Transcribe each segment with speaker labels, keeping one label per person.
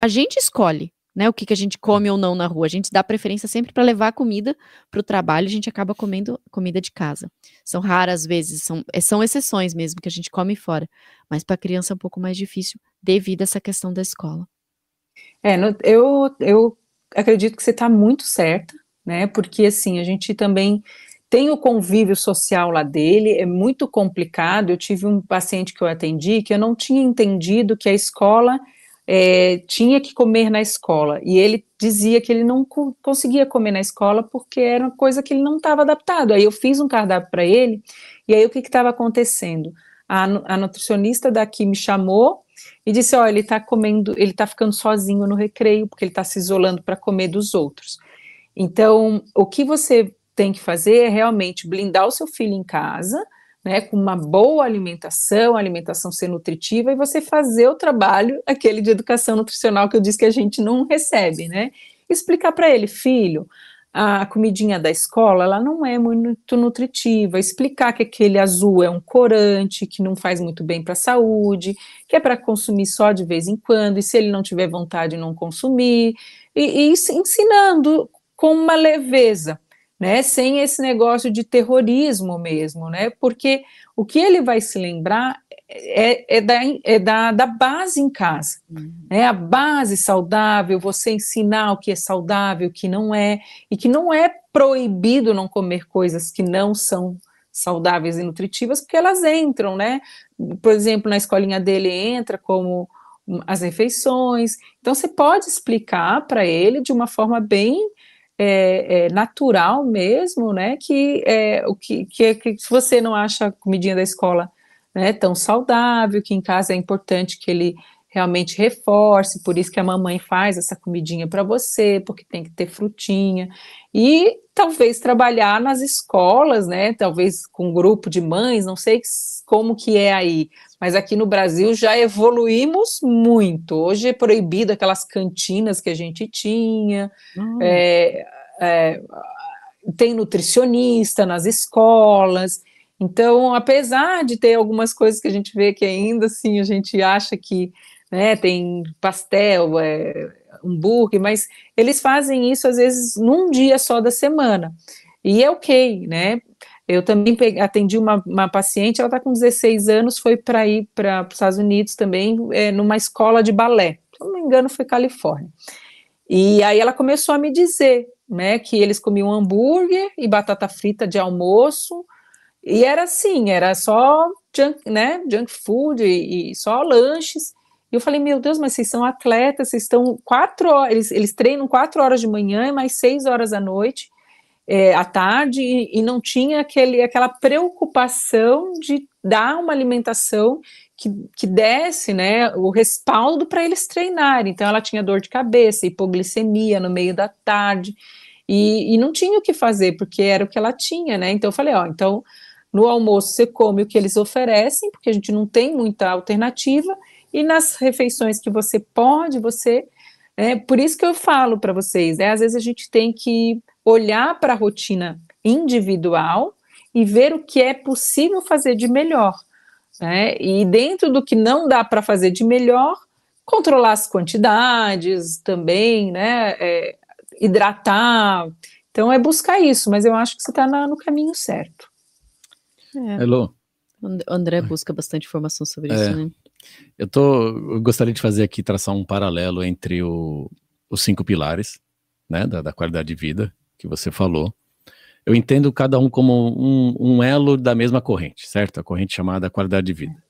Speaker 1: a gente escolhe, né, o que a gente come ou não na rua. A gente dá preferência sempre para levar comida para o trabalho, a gente acaba comendo comida de casa. São raras vezes, são exceções mesmo que a gente come fora, mas para criança é um pouco mais difícil devido a essa questão da escola.
Speaker 2: Eu acredito que você está muito certa, né? Porque assim, a gente também tem o convívio social lá dele, é muito complicado. Eu tive um paciente que eu atendi que eu não tinha entendido que a escola tinha que comer na escola, e ele dizia que ele não conseguia comer na escola porque era uma coisa que ele não estava adaptado. Aí eu fiz um cardápio para ele, e aí o que estava acontecendo? A nutricionista daqui me chamou e disse: ó, ele está comendo, ele está ficando sozinho no recreio, porque ele está se isolando para comer dos outros. Então, o que você tem que fazer é realmente blindar o seu filho em casa, né, com uma boa alimentação, a alimentação ser nutritiva, e você fazer o trabalho, aquele de educação nutricional que eu disse que a gente não recebe, né? Explicar para ele: filho, a comidinha da escola, ela não é muito nutritiva, explicar que aquele azul é um corante, que não faz muito bem para a saúde, que é para consumir só de vez em quando, e se ele não tiver vontade, não consumir, e ensinando com uma leveza, né, sem esse negócio de terrorismo mesmo, né, porque o que ele vai se lembrar da base em casa, né, a base saudável, você ensinar o que é saudável, o que não é, e que não é proibido não comer coisas que não são saudáveis e nutritivas, porque elas entram, né, por exemplo, na escolinha dele entra como as refeições, então você pode explicar para ele de uma forma bem natural mesmo, né, que se você não acha a comidinha da escola, né, tão saudável, que em casa é importante que ele realmente reforce, por isso que a mamãe faz essa comidinha para você, porque tem que ter frutinha, e talvez trabalhar nas escolas, né, talvez com um grupo de mães, não sei como que é aí, mas aqui no Brasil já evoluímos muito. Hoje é proibido aquelas cantinas que a gente tinha, é, tem nutricionista nas escolas. Então, apesar de ter algumas coisas que a gente vê que ainda assim a gente acha que, né, tem pastel, hambúrguer, mas eles fazem isso às vezes num dia só da semana. E é ok, né? Eu também atendi uma paciente, ela está com 16 anos, foi para ir para os Estados Unidos também, numa escola de balé. Se não me engano, foi Califórnia. E aí ela começou a me dizer, né, que eles comiam hambúrguer e batata frita de almoço, e era assim, era só junk food e só lanches. E eu falei: meu Deus, mas vocês são atletas, vocês estão 4 horas, eles treinam 4 horas de manhã e mais 6 horas à noite, à tarde, e não tinha aquela preocupação de dar uma alimentação que desse, né, o respaldo para eles treinarem. Então ela tinha dor de cabeça, hipoglicemia no meio da tarde, e não tinha o que fazer, porque era o que ela tinha, né? Então eu falei: ó, então no almoço você come o que eles oferecem, porque a gente não tem muita alternativa, e nas refeições que você pode, por isso que eu falo para vocês, às vezes a gente tem que olhar para a rotina individual e ver o que é possível fazer de melhor, né? E dentro do que não dá para fazer de melhor, controlar as quantidades também, né? Hidratar. Então é buscar isso, mas eu acho que você está no caminho certo.
Speaker 3: Elô,
Speaker 1: O André busca bastante informação sobre isso, né?
Speaker 3: Eu gostaria de fazer aqui, traçar um paralelo entre os 5 pilares, né, da qualidade de vida que você falou. Eu entendo cada um como um elo da mesma corrente, certo? A corrente chamada qualidade de vida.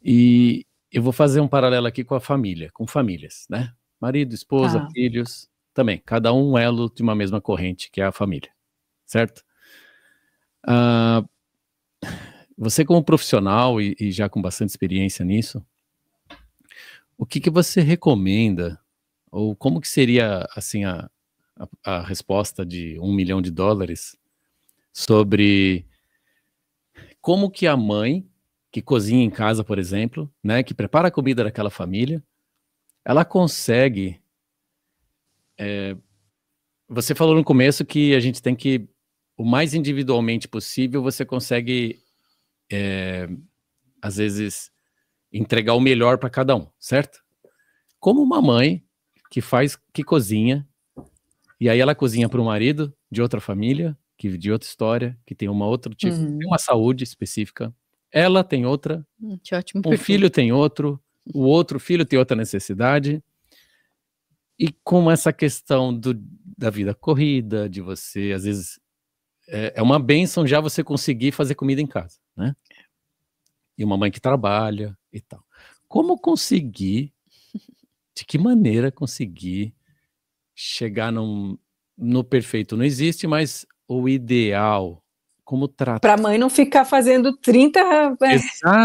Speaker 3: E eu vou fazer um paralelo aqui com a família, com famílias, né? Marido, esposa, filhos, também. Cada um elo de uma mesma corrente, que é a família, certo? Você como profissional e já com bastante experiência nisso, o que você recomenda, ou como que seria assim a resposta de $1 milhão sobre como que a mãe que cozinha em casa, por exemplo, né, que prepara a comida daquela família, ela consegue... você falou no começo que a gente tem que, o mais individualmente possível, você consegue, às vezes, entregar o melhor para cada um, certo? como uma mãe que cozinha, e aí ela cozinha para o marido de outra família, de outra história, que tem uma outra tipo, tem uma saúde específica. Ela tem outra,
Speaker 1: que ótimo
Speaker 3: um filho tem outro, o outro filho tem outra necessidade. E com essa questão da vida corrida, de você, às vezes, é uma bênção já você conseguir fazer comida em casa, né? E uma mãe que trabalha e tal. Como conseguir, de que maneira conseguir chegar no perfeito? Não existe, mas o ideal, como tratar.
Speaker 2: Para a mãe não ficar fazendo 30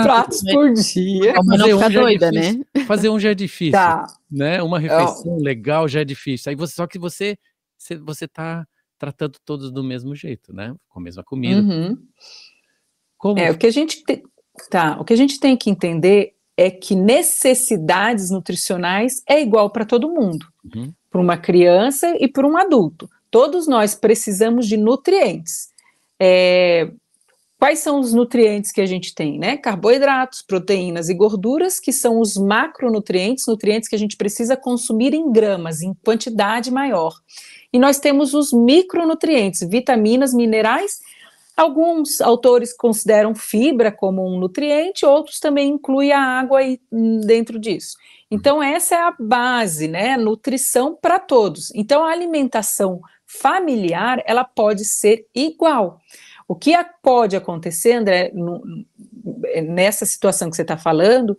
Speaker 2: pratos por dia.
Speaker 1: A mãe não ficar doida, né?
Speaker 3: Fazer um já é difícil,
Speaker 2: Tá.
Speaker 3: né? Uma refeição legal já é difícil. Aí só que você tá tratando todos do mesmo jeito, né? Com a mesma comida. Como?
Speaker 2: O que a gente tem que entender é que necessidades nutricionais é igual para todo mundo, para uma criança e para um adulto. Todos nós precisamos de nutrientes. Quais são os nutrientes que a gente tem, né? Carboidratos, proteínas e gorduras, que são os macronutrientes, nutrientes que a gente precisa consumir em gramas, em quantidade maior. E nós temos os micronutrientes, vitaminas, minerais. Alguns autores consideram fibra como um nutriente, outros também incluem a água dentro disso. Então, essa é a base, né? Nutrição para todos. Então, a alimentação familiar, ela pode ser igual. O que pode acontecer, André, nessa situação que você está falando,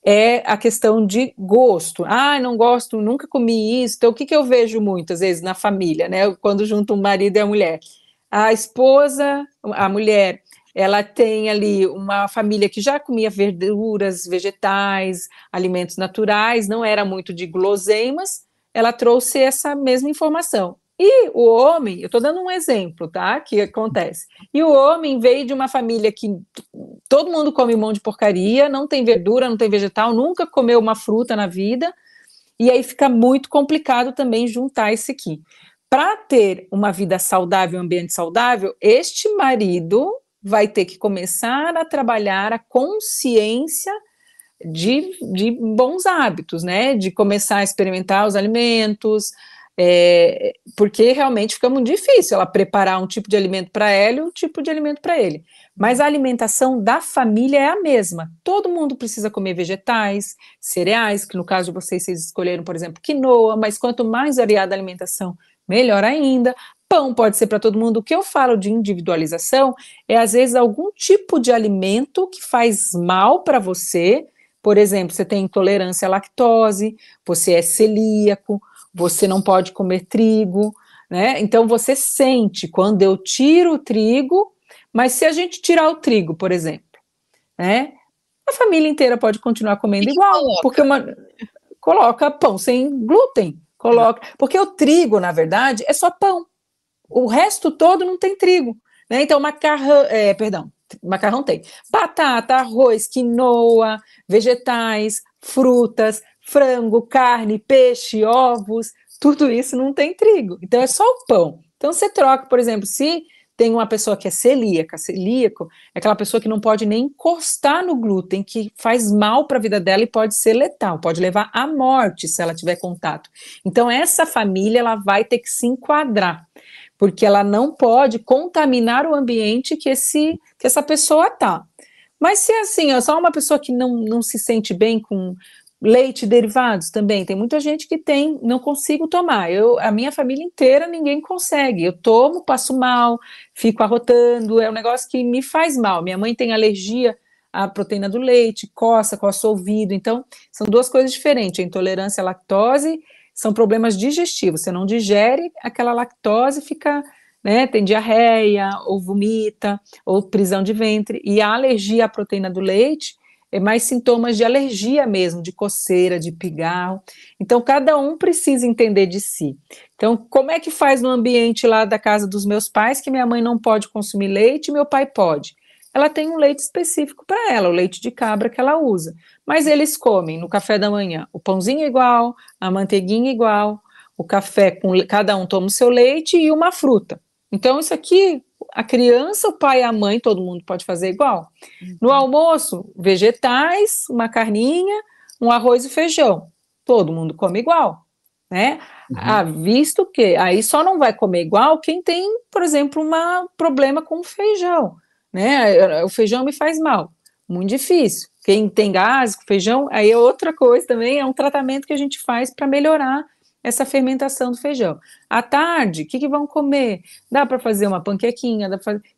Speaker 2: é a questão de gosto. Não gosto, nunca comi isso. Então, o que eu vejo muitas vezes na família, né? Quando junto o marido e a mulher. A esposa, a mulher, ela tem ali uma família que já comia verduras, vegetais, alimentos naturais, não era muito de guloseimas, ela trouxe essa mesma informação. E o homem, eu estou dando um exemplo, tá, que acontece, e o homem veio de uma família que todo mundo come um monte de porcaria, não tem verdura, não tem vegetal, nunca comeu uma fruta na vida, e aí fica muito complicado também juntar esse aqui. Para ter uma vida saudável, um ambiente saudável, este marido vai ter que começar a trabalhar a consciência de bons hábitos, né? De começar a experimentar os alimentos, porque realmente fica muito difícil ela preparar um tipo de alimento para ela e um tipo de alimento para ele. Mas a alimentação da família é a mesma. Todo mundo precisa comer vegetais, cereais, que no caso de vocês escolheram, por exemplo, quinoa, mas quanto mais variada a alimentação, melhor ainda. Pão pode ser para todo mundo. O que eu falo de individualização é, às vezes, algum tipo de alimento que faz mal para você. Por exemplo, você tem intolerância à lactose, você é celíaco, você não pode comer trigo, né? Então, você sente quando eu tiro o trigo, mas se a gente tirar o trigo, por exemplo, né? A família inteira pode continuar comendo igual, porque coloca pão sem glúten. Porque o trigo, na verdade, é só pão. O resto todo não tem trigo, né? Então, macarrão tem batata, arroz, quinoa, vegetais, frutas, frango, carne, peixe, ovos, tudo isso não tem trigo. Então, é só o pão. Então, você troca, por exemplo, se tem uma pessoa que é celíaco é aquela pessoa que não pode nem encostar no glúten, que faz mal para a vida dela e pode ser letal, pode levar à morte se ela tiver contato. Então, essa família ela vai ter que se enquadrar, porque ela não pode contaminar o ambiente que essa pessoa está. Mas se é assim, só uma pessoa que não se sente bem com leite e derivados também, tem muita gente que não consigo tomar, a minha família inteira ninguém consegue, eu tomo, passo mal, fico arrotando, é um negócio que me faz mal. Minha mãe tem alergia à proteína do leite, coça o ouvido, então são duas coisas diferentes. A intolerância à lactose são problemas digestivos, você não digere aquela lactose, fica, né, tem diarreia, ou vomita, ou prisão de ventre, e a alergia à proteína do leite é mais sintomas de alergia mesmo, de coceira, de pigarro. Então, cada um precisa entender de si. Então, como é que faz no ambiente lá da casa dos meus pais, que minha mãe não pode consumir leite e meu pai pode? Ela tem um leite específico para ela, o leite de cabra que ela usa. Mas eles comem no café da manhã o pãozinho igual, a manteiguinha igual, o café, cada um toma o seu leite e uma fruta. Então, isso aqui, a criança, o pai e a mãe, todo mundo pode fazer igual. No almoço, vegetais, uma carninha, um arroz e feijão. todo mundo come igual, né?
Speaker 3: Uhum.
Speaker 2: Visto que aí só não vai comer igual quem tem, por exemplo, um problema com o feijão, né? O feijão me faz mal, muito difícil. Quem tem gás com feijão, aí é outra coisa também, é um tratamento que a gente faz para melhorar essa fermentação do feijão. À tarde, o que vão comer? Dá para fazer uma panquequinha,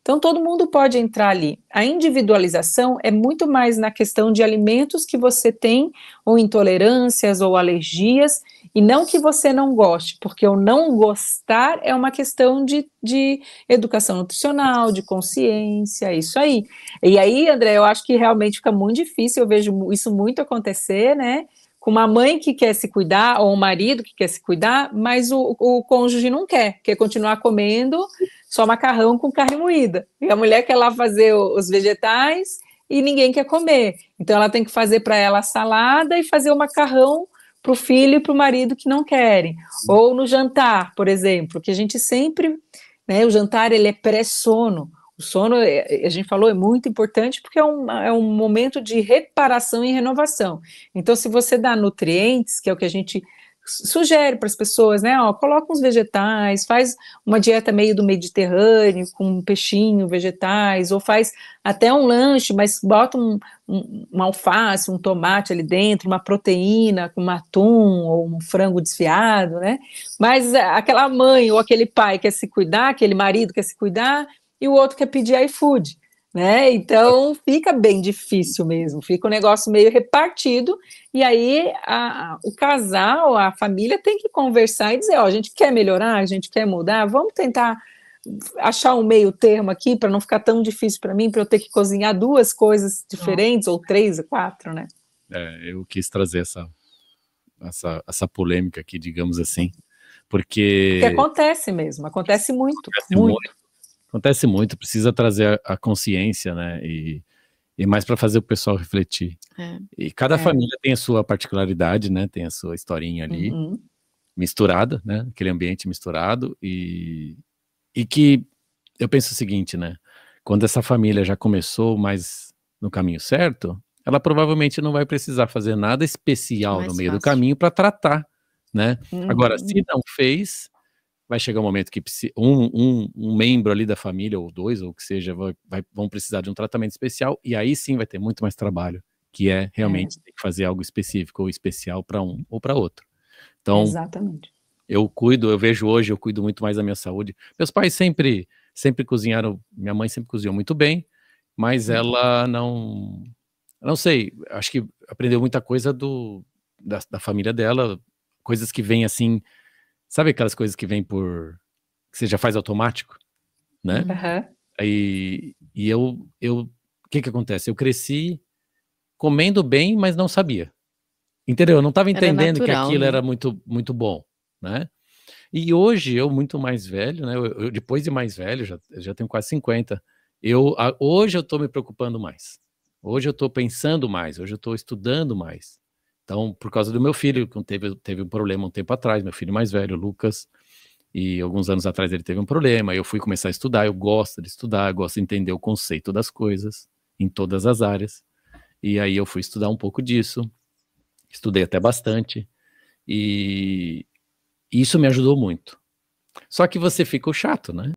Speaker 2: então todo mundo pode entrar ali. A individualização é muito mais na questão de alimentos que você tem, ou intolerâncias, ou alergias, e não que você não goste, porque o não gostar é uma questão de educação nutricional, de consciência, isso aí. E aí, André, eu acho que realmente fica muito difícil, eu vejo isso muito acontecer, né? Com uma mãe que quer se cuidar, ou um marido que quer se cuidar, mas o cônjuge não quer continuar comendo só macarrão com carne moída. E a mulher quer lá fazer os vegetais e ninguém quer comer. Então ela tem que fazer para ela a salada e fazer o macarrão para o filho e para o marido que não querem. Ou no jantar, por exemplo, que a gente sempre, né, o jantar ele é pré-sono. O sono, a gente falou, é muito importante porque é um momento de reparação e renovação. Então, se você dá nutrientes, que é o que a gente sugere para as pessoas, né? Ó, coloca uns vegetais, faz uma dieta meio do Mediterrâneo, com um peixinho, vegetais, ou faz até um lanche, mas bota um alface, um tomate ali dentro, uma proteína, com um atum ou um frango desfiado, né? Mas aquela mãe ou aquele pai quer se cuidar, aquele marido quer se cuidar, e o outro quer pedir iFood, né? Então fica bem difícil mesmo, fica um negócio meio repartido, e aí o casal, a família tem que conversar e dizer, ó, a gente quer melhorar, a gente quer mudar, vamos tentar achar um meio termo aqui para não ficar tão difícil para mim, para eu ter que cozinhar duas coisas diferentes, ou três, ou quatro, né?
Speaker 3: Eu quis trazer essa polêmica aqui, digamos assim, porque
Speaker 2: acontece mesmo, acontece muito, muito.
Speaker 3: Acontece muito, precisa trazer a consciência, né, e mais para fazer o pessoal refletir. E cada família tem a sua particularidade, né, tem a sua historinha ali, misturada, né, aquele ambiente misturado, e que eu penso o seguinte, né, quando essa família já começou mais no caminho certo, ela provavelmente não vai precisar fazer nada especial no meio do caminho para tratar, né. Agora, se não fez, vai chegar um momento que um membro ali da família, ou dois, ou o que seja, vão precisar de um tratamento especial, e aí sim vai ter muito mais trabalho, que é realmente ter que fazer algo específico ou especial para um ou para outro. Então,
Speaker 2: exatamente.
Speaker 3: Eu vejo hoje, eu cuido muito mais da minha saúde. Meus pais sempre cozinharam, minha mãe sempre cozinhou muito bem, mas ela não sei, acho que aprendeu muita coisa da família dela, coisas que vêm assim, sabe aquelas coisas que vêm que você já faz automático, né? E o que acontece? Eu cresci comendo bem, mas não sabia. Entendeu? Eu não estava entendendo natural, que aquilo, né, era muito, muito bom, né? E hoje, eu muito mais velho, né? Eu depois de mais velho, já tenho quase 50, hoje eu estou me preocupando mais. Hoje eu estou pensando mais, hoje eu estou estudando mais. Então, por causa do meu filho, que teve um problema um tempo atrás, meu filho mais velho, Lucas, e alguns anos atrás ele teve um problema, eu fui começar a estudar, eu gosto de estudar, gosto de entender o conceito das coisas, em todas as áreas, e aí eu fui estudar um pouco disso, estudei até bastante, e isso me ajudou muito. Só que você fica o chato, né?